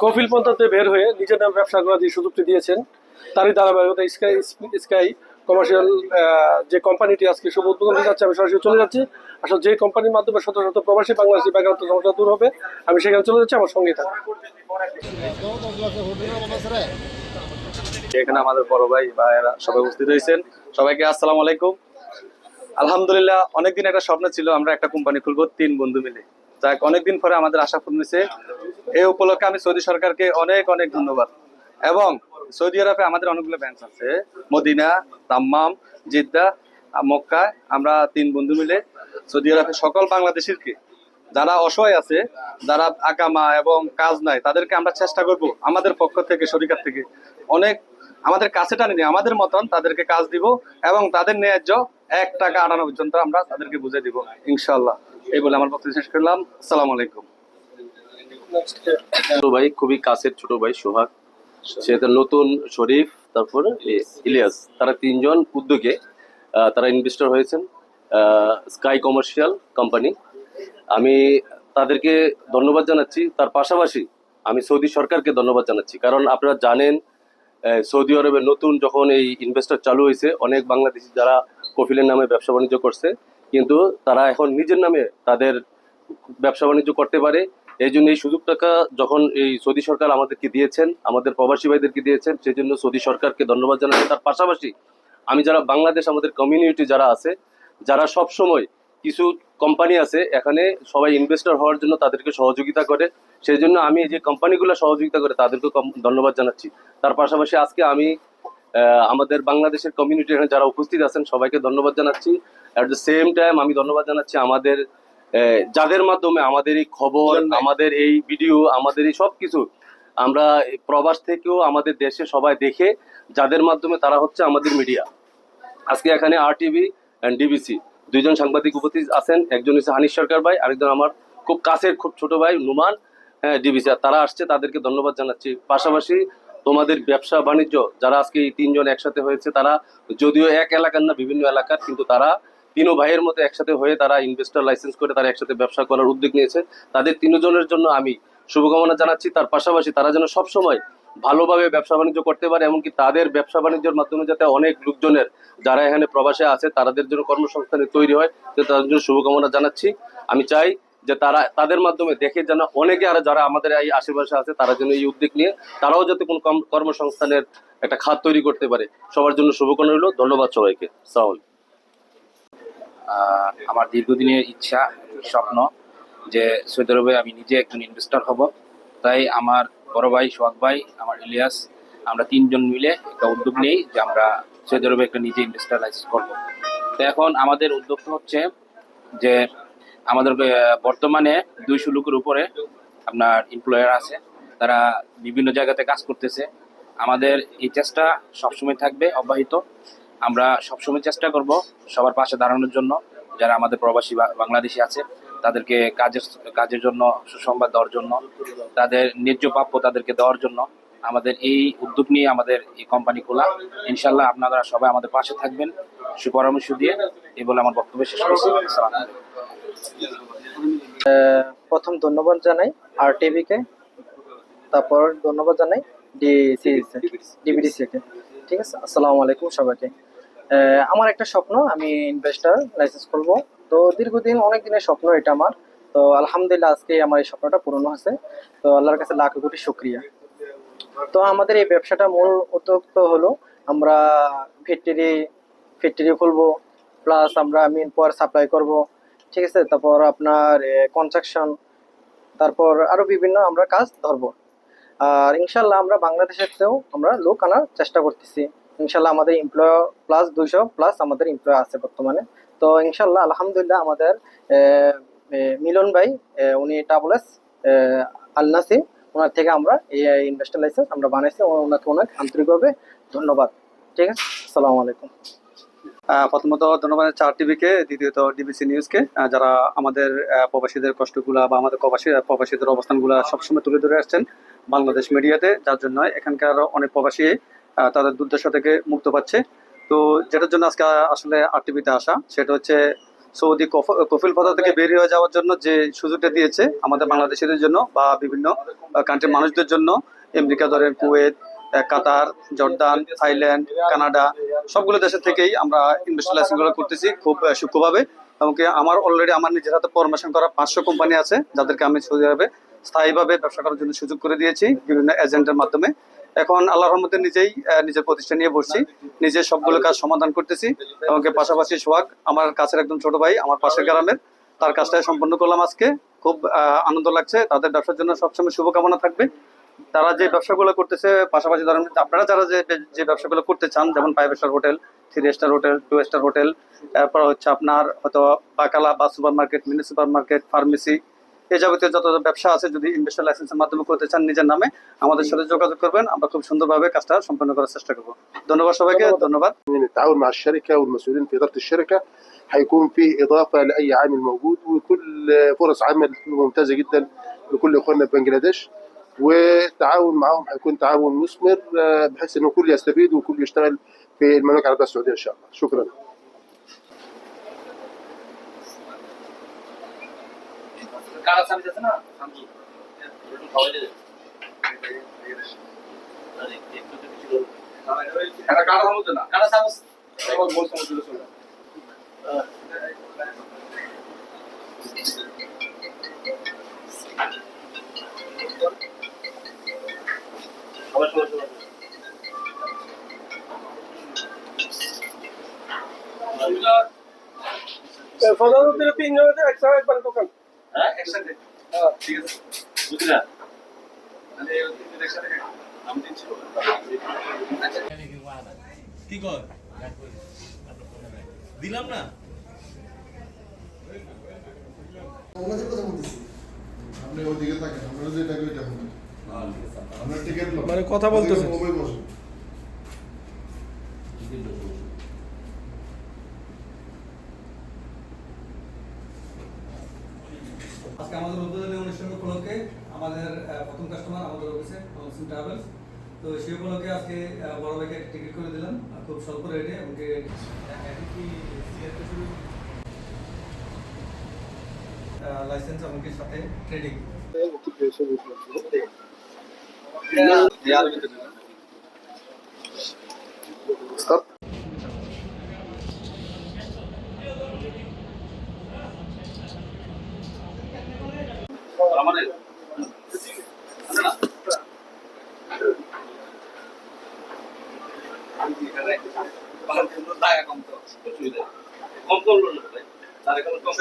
কফিল পন্থাতে বের হয়ে নিজের নামে ব্যবসা করার যে সুযোগটি দিয়েছেন, তারই ধারাবাহিকতা স্কাই কমার্শিয়াল যে কোম্পানিটি আজকে শুভ উদ্বোধন দিতে যাচ্ছে, আমি সরাসরি চলে যাচ্ছি। আসলে যে কোম্পানির মাধ্যমে শত শত প্রবাসী বাংলাদেশি বেকারত্ব সমস্যা দূর হবে, আমি সেখানে চলে যাচ্ছি, আমার সঙ্গেই থাকবে। এখানে আমাদের বড় ভাই ভাইয়েরা সবাই উপস্থিত হয়েছেন, সবাইকে আসসালামু আলাইকুম। আলহামদুলিল্লাহ, অনেকদিন একটা স্বপ্ন ছিল আমরা একটা কোম্পানি খুলবো 3 বন্ধু মিলে। যাক, অনেকদিন পরে আমাদের আশা পূর্ণ হয়েছে। এই উপলক্ষে আমি সৌদি সরকারকে অনেক অনেক ধন্যবাদ। এবং সৌদি আরবে আমাদের অনেকগুলো ব্রাঞ্চ আছে, মদিনা, দাম্মাম, জিদ্দা, মক্কা। আমরা 3 বন্ধু মিলে সৌদি আরবে সকল বাংলাদেশিরকে যারা অসহায় আছে, যারা আকামা এবং কাজ নাই, তাদেরকে আমরা চেষ্টা করব আমাদের পক্ষ থেকে, শরীকার থেকে অনেক আমাদের কাছে টানি নিয়ে আমাদের মতন তাদেরকে কাজ দিব এবং তাদের ন্যায্য 1 টাকা আনানো পর্যন্ত আমরা তাদেরকে বুঝে দিব ইনশাআল্লাহ। এই বলে আমার বক্তব্য শেষ করলাম। আসসালামু আলাইকুম। ছোট ভাই, খুবই কাছের ছোট ভাই সোহাগ, সে তার নতুন শরীফ, তারপরে ইলিয়াস, তারা 3 জন উদ্যোগে তারা ইনভেস্টর হয়েছেন স্কাই কমার্শিয়াল কোম্পানি। আমি তাদেরকে ধন্যবাদ জানাচ্ছি। তার পাশাপাশি আমি সৌদি সরকারকে ধন্যবাদ জানাচ্ছি, কারণ আপনারা জানেন সৌদি আরবে নতুন যখন এই ইনভেস্টর চালু হয়েছে, অনেক বাংলাদেশি যারা কফিলের নামে ব্যবসা বাণিজ্য করছে, কিন্তু তারা এখন নিজের নামে তাদের ব্যবসা বাণিজ্য করতে পারে। এই জন্য এই সুযোগটা যখন এই সৌদি সরকার আমাদেরকে দিয়েছেন, আমাদের প্রবাসী ভাইদেরকে দিয়েছেন, সেই জন্য সৌদি সরকারকে ধন্যবাদ জানাচ্ছি। তার পাশাপাশি আমি যারা বাংলাদেশ, আমাদের কমিউনিটি যারা আছে, যারা সব সময় কিছু কোম্পানি আছে এখানে সবাই ইনভেস্টর হওয়ার জন্য তাদেরকে সহযোগিতা করে, সেই জন্য আমি এই যে কোম্পানিগুলো সহযোগিতা করে তাদেরকে ধন্যবাদ জানাচ্ছি। তার পাশাপাশি আজকে আমি আমাদের বাংলাদেশের কমিউনিটি যারা উপস্থিত আছেন সবাইকে ধন্যবাদ জানাচ্ছি। অ্যাট দ্য সেম টাইম আমি ধন্যবাদ জানাচ্ছি আমাদের যাদের মাধ্যমে আমাদের এই খবর, আমাদের এই ভিডিও, আমাদের এই সব কিছু আমরা প্রবাস থেকেও আমাদের দেশে সবাই দেখে, যাদের মাধ্যমে তারা হচ্ছে আমাদের মিডিয়া। আজকে এখানে আরটিভি অ্যান্ড ডিবিসি 2 জন সাংবাদিক উপস্থিত আছেন। একজন হচ্ছে হানিফ সরকার ভাই, আরেকজন আমার খুব কাছের খুব ছোট ভাই নুমান, ডিবিসি। তারা আসছে, তাদেরকে ধন্যবাদ জানাচ্ছি। পাশাপাশি তোমাদের ব্যবসা বাণিজ্য যারা আজকে এই 3 জন একসাথে হয়েছে, তারা যদিও এক এলাকার না, বিভিন্ন এলাকার, কিন্তু তারা 3 ভাইয়ের মতো একসাথে হয়ে তারা ইনভেস্টর লাইসেন্স করে তারা একসাথে ব্যবসা করার উদ্যোগ নিয়েছে। তাদের 3 জনের জন্য আমি শুভকামনা জানাচ্ছি। তার পাশাপাশি তারা যেন সবসময় ভালোভাবে ব্যবসা বাণিজ্য করতে পারে, এমনকি তাদের ব্যবসা বাণিজ্যের মাধ্যমে যাতে অনেক লোকজনের যারা এখানে প্রবাসে আছে তাদের জন্য কর্মসংস্থানে তৈরি হয়, তাদের জন্য শুভকামনা জানাচ্ছি। আমি চাই যে তারা তাদের মাধ্যমে দেখে যেন অনেকে আর যারা আমাদের এই আশেপাশে আছে তারা যেন এই উদ্যোগ নিয়ে তারাও যাতে কোনো কর্মসংস্থানের একটা খাত তৈরি করতে পারে। সবার জন্য শুভকামনা রইল। ধন্যবাদ সবাইকে। সালাম। আমার দীর্ঘদিনের ইচ্ছা, স্বপ্ন যে সৌদি আরবে আমি নিজে একজন ইনভেস্টর হব। তাই আমার বড় ভাই সোহাগ ভাই, আমার ইলিয়াস, আমরা 3 জন মিলে একটা উদ্যোগ নিই যে আমরা সৌদি আরবে একটা নিজে ইনভেস্টর লাইসেন্স করব। তো এখন আমাদের উদ্যোগটা হচ্ছে যে আমাদের বর্তমানে 200 লোকের উপরে আপনার এমপ্লয়ার আছে, তারা বিভিন্ন জায়গাতে কাজ করতেছে। আমাদের এই চেষ্টা সবসময় থাকবে অব্যাহত। আমরা সবসময় চেষ্টা করব সবার পাশে দাঁড়ানোর জন্য, যারা আমাদের প্রবাসী বাংলাদেশি আছে তাদেরকে কাজের জন্য সুসংবাদ দেওয়ার জন্য, তাদের ন্যায্য প্রাপ্য তাদেরকে দেওয়ার জন্য আমাদের এই উদ্যোগ নিয়ে আমাদের এই কোম্পানি খোলা। ইনশাল্লাহ আপনারা সবাই আমাদের পাশে থাকবেন সুপরামর্শ দিয়ে। এই বলে আমার বক্তব্য শেষ করছি। আসসালামু আলাইকুম। প্রথম ধন্যবাদ জানাই আরটিভিকে, তারপর ধন্যবাদ জানাই ডিবিডিসি কে। ঠিক আছে, আসসালামু আলাইকুম সবাইকে। আমার একটা স্বপ্ন, আমি ইনভেস্টর লাইসেন্স করব। তো দীর্ঘদিন, অনেক দিনের স্বপ্ন এটা আমার। তো আলহামদুলিল্লাহ আজকে আমার এই স্বপ্নটা পূরণ হয়েছে। তো আল্লাহর কাছে লাখ কোটি শুকরিয়া। তো আমাদের এই ব্যবসাটা মূল উদ্যোগ তো হলো আমরা ফ্যাক্টরি খুলবো, প্লাস আমরা মিন পাওয়ার সাপ্লাই করব। ঠিক আছে, তারপর আপনার কনস্ট্রাকশন, তারপর আরো বিভিন্ন আমরা কাজ ধরবো। আর ইনশাল্লাহ আমরা বাংলাদেশের চেয়েও আমরা লোক আনার চেষ্টা করতেছি। ইনশাল্লাহ আমাদের এমপ্লয় প্লাস 200 প্লাস আমাদের এমপ্লয় আছে বর্তমানে। তো ইনশাল্লাহ আলহামদুলিল্লাহ আমাদের মিলন ভাই, উনি টাবলেস আল নাসিম, ওনার থেকে আমরা এই ইনভেস্টর লাইসেন্স আমরা বানাইছি। ওনাকে অনেক আন্তরিকভাবে ধন্যবাদ। ঠিক আছে, আসসালামু আলাইকুম। প্রথমত ধন্যবাদ আরটিভিকে, দ্বিতীয়ত ডিবিসি নিউজকে, যারা আমাদের প্রবাসীদের কষ্টগুলা বা আমাদের প্রবাসীদের অবস্থানগুলা সবসময় তুলে ধরে আসছেন বাংলাদেশ মিডিয়াতে, যার জন্য এখানকার অনেক প্রবাসী তাদের দুর্দশা থেকে মুক্ত পাচ্ছে। তো যেটার জন্য আজকে আসলে আরটিভিতে আসা, সেটা হচ্ছে সৌদি কফিল পথা থেকে বের হয়ে যাওয়ার জন্য যে সুযোগটা দিয়েছে আমাদের বাংলাদেশিদের জন্য বা বিভিন্ন কান্ট্রির মানুষদের জন্য, আমেরিকা ধরেন, কুয়েত, কাতার, জর্দান, থাইল্যান্ড, কানাডা, সবগুলো দেশের থেকেই আমরা ইনভেস্টর লাইসেন্সগুলো করতেছি খুব সূক্ষ্মভাবে। এমনকি আমার অলরেডি আমার নিজের হাতে ফরমেশন করা 500 কোম্পানি আছে, যাদেরকে আমি সৌদি আরবে স্থায়ীভাবে ব্যবসা করার জন্য সুযোগ করে দিয়েছি বিভিন্ন এজেন্টের মাধ্যমে। এখন আল্লাহর রহমতে নিজেই নিজের প্রতিষ্ঠান নিয়ে বসছি, নিজে সবগুলো কাজ সমাধান করতেছি। এমনকি পাশাপাশি সোহাগ আমার কাছের একদম ছোট ভাই, আমার পাশের গ্রামের, তার কাজটাই সম্পন্ন করলাম আজকে। খুব আনন্দ লাগছে। তাদের ব্যবসার জন্য সবসময় শুভকামনা থাকবে। তারা যে ব্যবসাগুলো করতেছে, পাশাপাশি ধরেন আপনারা যারা যে ব্যবসাগুলো করতে চান, যেমন 5 star hotel, 3 star hotel, 2 star hotel, এরপর হচ্ছে আপনার হয়তো বাকালা বা super market, mini super market, pharmacy, এই যাবতীয় যত ব্যবসা আছে, যদি ইনভেস্টর লাইসেন্সের মাধ্যমে করতে চান নিজের নামে, আমাদের সাথে যোগাযোগ করবেন। আমরা খুব সুন্দরভাবে কাজটা সম্পন্ন করার চেষ্টা করবো। ধন্যবাদ সবাইকে, ধন্যবাদ। من التعاون مع الشركة والمسؤولين في إدارة الشركة هيكون في إضافة لأي عامل موجود، وكل فرص عمل ممتازة جدا لكل إخواننا في بنجلاديش، والتعاون معهم هيكون تعاون مثمر بحيث إنه الكل يستفيد والكل يشتغل في المملكة العربية السعودية إن شاء الله. شكرا. প্রধানমন্ত্রী 3 জনের একসাথে একবার দোকান। ঠিক আছে, বুঝলা? কি কর দিলাম না ওনাদের কথা বলতেছি, আপনি ওদিকে থাকেন, আপনারা যে টাকা ওইটা হবে, আপনার টিকিট মানে কথা বলতেছে। মোবাইল বসে আজকে আমাদের উদ্বোধনী অনুষ্ঠান উপলক্ষে আমাদের প্রথম কাস্টমার আমাদের অফিসে মনসুন ট্রাভেলস, তো সেই উপলক্ষে আজকে বড় ভাইকে টিকিট করে দিলাম খুব স্বল্প রেটে। ওকে লাইসেন্স এমনকি সাথে ট্রেডিং। Start. আমাদের কম করলো না ভাই, তার এখন কম